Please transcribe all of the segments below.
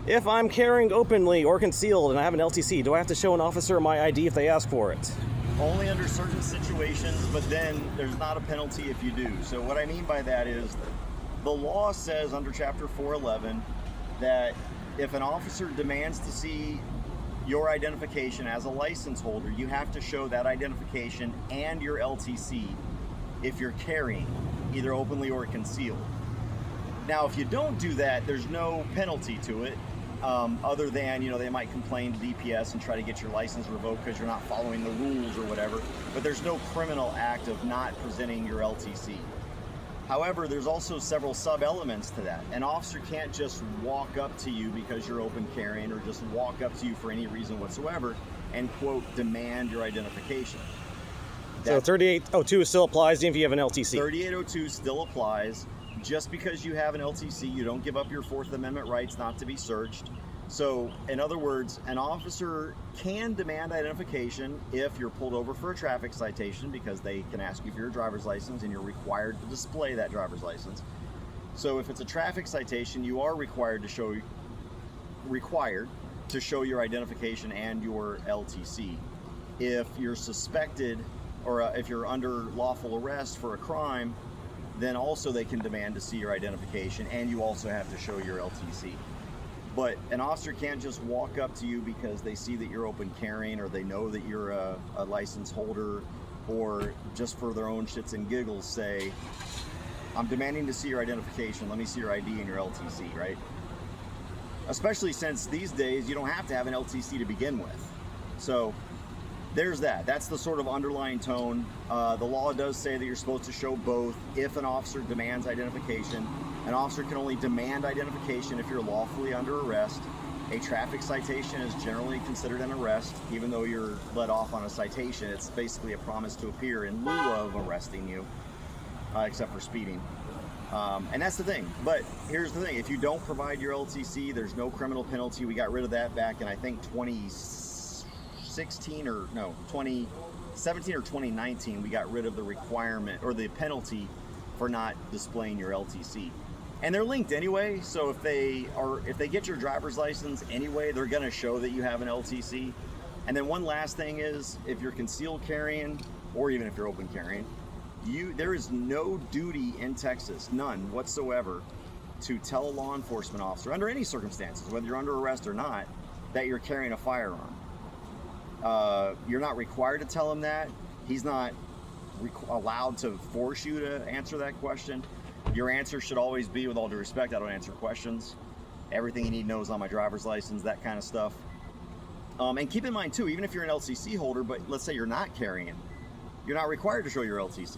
If I'm carrying openly or concealed and I have an LTC, do I have to show an officer my ID if they ask for it? Only under certain situations, but then there's not a penalty if you do. So what I mean by that is the law says under Chapter 411 that if an officer demands to see your identification as a license holder, you have to show that identification and your LTC if you're carrying, either openly or concealed. Now, if you don't do that, there's no penalty to it, other than, they might complain to DPS and try to get your license revoked because you're not following the rules or whatever, but there's no criminal act of not presenting your LTC. However, there's also several sub-elements to that. An officer can't just walk up to you because you're open carrying, or just walk up to you for any reason whatsoever and, quote, demand your identification. So 3802 still applies even if you have an LTC? 3802 still applies. Just because you have an LTC, you don't give up your Fourth Amendment rights not to be searched. So, in other words, an officer can demand identification if you're pulled over for a traffic citation, because they can ask you for your driver's license and you're required to display that driver's license. So if it's a traffic citation, you are required to show your identification and your LTC. If you're suspected, or if you're under lawful arrest for a crime, then also they can demand to see your identification, and you also have to show your LTC. But an officer can't just walk up to you because they see that you're open carrying, or they know that you're a license holder, or just for their own shits and giggles say, I'm demanding to see your identification, let me see your ID and your LTC, right? Especially since these days you don't have to have an LTC to begin with. So there's that. That's the sort of underlying tone. The law does say that you're supposed to show both if an officer demands identification. An officer can only demand identification if you're lawfully under arrest. A traffic citation is generally considered an arrest, even though you're let off on a citation. It's basically a promise to appear in lieu of arresting you, except for speeding. And that's the thing. But here's the thing. If you don't provide your LTC, there's no criminal penalty. We got rid of that back in, I think, 2017 or 2019. We got rid of the requirement or the penalty for not displaying your LTC. And they're linked anyway, so if they get your driver's license anyway, they're gonna show that you have an LTC. And then one last thing is, if you're concealed carrying, or even if you're open carrying, there is no duty in Texas, none whatsoever, to tell a law enforcement officer, under any circumstances, whether you're under arrest or not, that you're carrying a firearm. You're not required to tell him that. He's not allowed to force you to answer that question. Your answer should always be, with all due respect, I don't answer questions. Everything you need to know is on my driver's license, that kind of stuff. And keep in mind too, even if you're an LTC holder, but let's say you're not carrying, you're not required to show your LTC.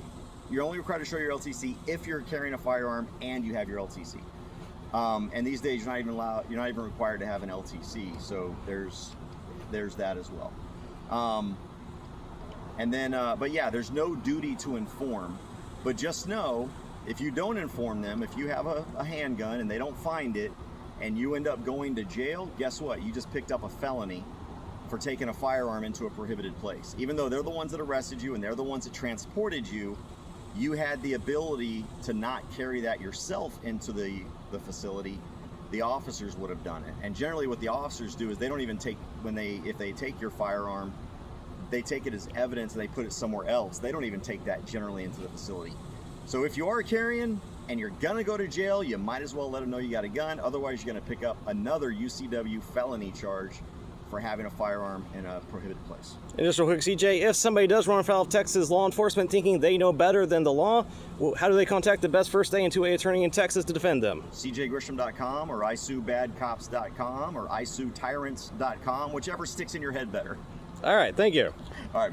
You're only required to show your LTC if you're carrying a firearm and you have your LTC. And these days you're not even required to have an LTC. So there's that as well. But yeah, there's no duty to inform. But just know, if you don't inform them, if you have a handgun and they don't find it, and you end up going to jail, guess what? You just picked up a felony for taking a firearm into a prohibited place. Even though they're the ones that arrested you and they're the ones that transported you, you had the ability to not carry that yourself into the facility. The officers would have done it. And generally what the officers do is they don't even take, if they take your firearm, they take it as evidence and they put it somewhere else. They don't even take that generally into the facility. So if you are carrying and you're gonna go to jail, you might as well let them know you got a gun. Otherwise, you're gonna pick up another UCW felony charge for having a firearm in a prohibited place. And just real quick, CJ, if somebody does run afoul of Texas law enforcement thinking they know better than the law, how do they contact the best first day and two-way attorney in Texas to defend them? CJGrisham.com or ISUBadcops.com or ISUTyrants.com, whichever sticks in your head better. All right, thank you. All right, man.